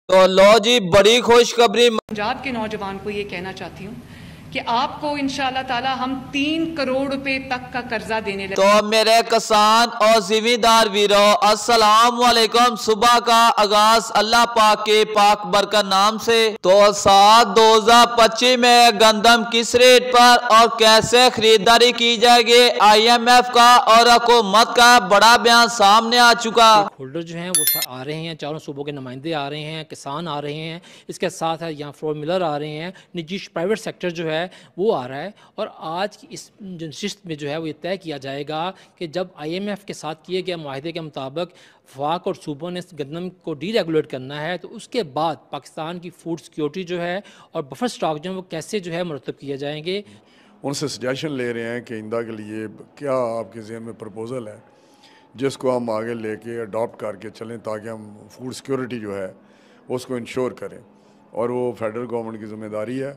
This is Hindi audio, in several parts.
तो लो जी, बड़ी खुशखबरी। पंजाब के नौजवान को ये कहना चाहती हूँ कि आपको इंशाअल्लाह ताला हम 3 करोड़ रुपए तक का कर्जा देने लगे। तो मेरे किसान और जिम्मेदार वीरों, अस्सलाम वालेकुम। सुबह का आगाज अल्लाह पाक के पाक बरकत नाम से। तो 7/2025 में गंदम किस रेट पर और कैसे खरीदारी की जाएगी, IMF का और हुकूमत का बड़ा बयान सामने आ चुका। होल्डर जो हैं वो आ रहे हैं, चारों सूबों के नुमाइंदे आ रहे हैं, किसान आ रहे हैं, इसके साथ यहाँ फ्लोर मिलर आ रहे हैं, निजी प्राइवेट सेक्टर जो है वो आ रहा है। और आज की इस नशिस्त में जो है वो ये तय किया जाएगा कि जब IMF के साथ किए गए माहदे के मुताबिक वफाक और सूबों ने गंदम को डीरेगुलेट करना है, तो उसके बाद पाकिस्तान की फूड सिक्योरिटी जो है और बफर स्टॉक जो है वो कैसे जो है मुरतब किए जाएंगे। उनसे सजेशन ले रहे हैं कि इंदा के लिए क्या आपके जहन में प्रपोज़ल है जिसको हम आगे लेके अडॉप्ट करके चलें, ताकि हम फूड सिक्योरिटी जो है उसको इंश्योर करें। और वो फेडरल गवर्नमेंट की ज़िम्मेदारी है।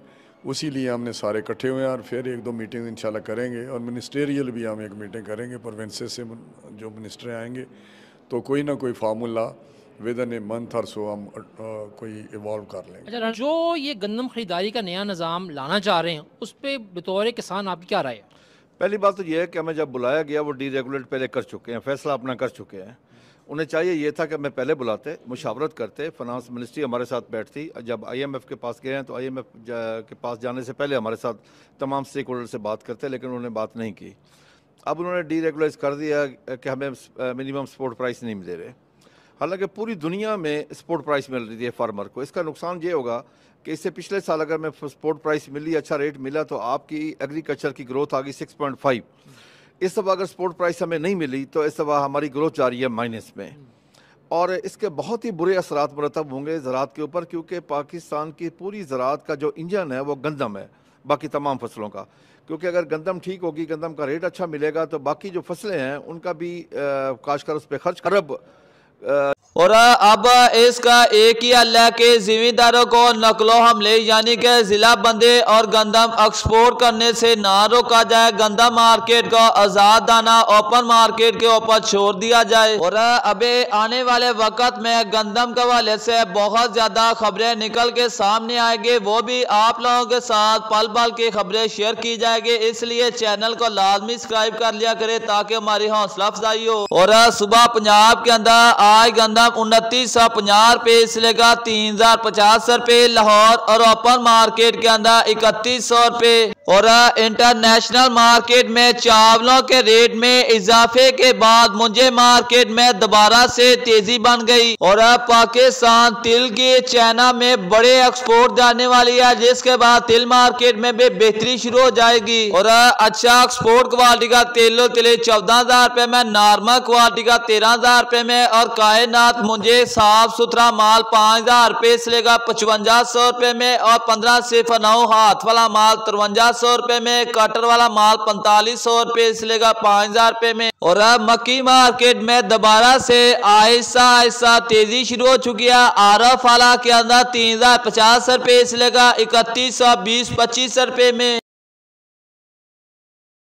उसी लिए हमने सारे इकट्ठे हुए हैं और फिर 1-2 मीटिंग इंशाल्लाह करेंगे और मिनिस्टेरियल भी हम एक मीटिंग करेंगे। प्रोविंसेस से जो मिनिस्टर आएंगे तो कोई ना कोई formula with in a month और सो हम कोई इवॉल्व कर लेंगे। अच्छा, जो ये गंदम खरीदारी का नया निज़ाम लाना चाह रहे हैं उस पर बतौर किसान आपकी क्या राय है? पहली बात तो यह है कि हमें जब बुलाया गया वो डीरेगुलेट पहले कर चुके हैं, फैसला अपना कर चुके हैं। उन्हें चाहिए ये था कि हमें पहले बुलाते, मुशावरत करते, फाइनेंस मिनिस्ट्री हमारे साथ बैठती। जब IMF के पास गए हैं तो IMF के पास जाने से पहले हमारे साथ तमाम स्टेक होल्डर से बात करते, लेकिन उन्होंने बात नहीं की। अब उन्होंने डीरेगुलाइज कर दिया कि हमें मिनिमम सपोर्ट प्राइस नहीं दे रहे। हालांकि पूरी दुनिया में सपोर्ट प्राइस मिल रही है फार्मर को। इसका नुकसान ये होगा कि इससे पिछले साल अगर मैं सपोर्ट प्राइस मिली, अच्छा रेट मिला, तो आपकी एग्रीकल्चर की ग्रोथ आ गई 6.5। इस दफ़ा अगर सपोर्ट प्राइस हमें नहीं मिली तो इस दफ़ा हमारी ग्रोथ जा रही है माइनस में। और इसके बहुत ही बुरे असरात मुरतब होंगे ज़राअत के ऊपर, क्योंकि पाकिस्तान की पूरी ज़राअत का जो इंजन है वो गंदम है, बाकी तमाम फसलों का। क्योंकि अगर गंदम ठीक होगी, गंदम का रेट अच्छा मिलेगा, तो बाकी जो फसलें हैं उनका भी काश्तकार उस पर खर्च अरब। और अब इसका एक ही हल है कि जिम्मेदारों को नकलो हमले यानी कि जिला बंदे और गंदम एक्सपोर्ट करने से ना रोका जाए। गंदम मार्केट को आजाद दाना ओपन मार्केट के ऊपर छोड़ दिया जाए। और अभी आने वाले वक्त में गंदम के हवाले से बहुत ज्यादा खबरें निकल के सामने आएंगी, वो भी आप लोगों के साथ पल पल की खबरें शेयर की जाएगी। इसलिए चैनल को लाजमी सब्सक्राइब कर लिया करे ताकि हमारी हौसला अफजाई हो। और सुबह पंजाब के अंदर आज गंदम 2950 रुपये से लेकर 3050 रुपये लाहौर और ओपन मार्केट के अंदर 3100 रुपये। और इंटरनेशनल मार्केट में चावलों के रेट में इजाफे के बाद मुझे मार्केट में दोबारा से तेजी बन गई। और पाकिस्तान तिल की चाइना में बड़े एक्सपोर्ट जाने वाली है, जिसके बाद तिल मार्केट में भी बेहतरी शुरू हो जाएगी। और अच्छा एक्सपोर्ट क्वालिटी का तेलो तिले 14,000 रुपये में, नॉर्मल क्वालिटी का 13,000 रुपये में और कायनात मुझे साफ सुथरा माल 5,000 रुपये से लेकर 5500 रुपये में और 15 से 9 हाथ वाला माल 5300 रुपये में, कटर वाला माल 4500 रुपये से लेकर 5000 रुपये में। और अब मक्की मार्केट में दोबारा से आहिस्ता आहिस्ता तेजी शुरू हो चुकी है। आरफ वाला के अंदर 3050 रुपये से लेकर 3120-25 रुपये में।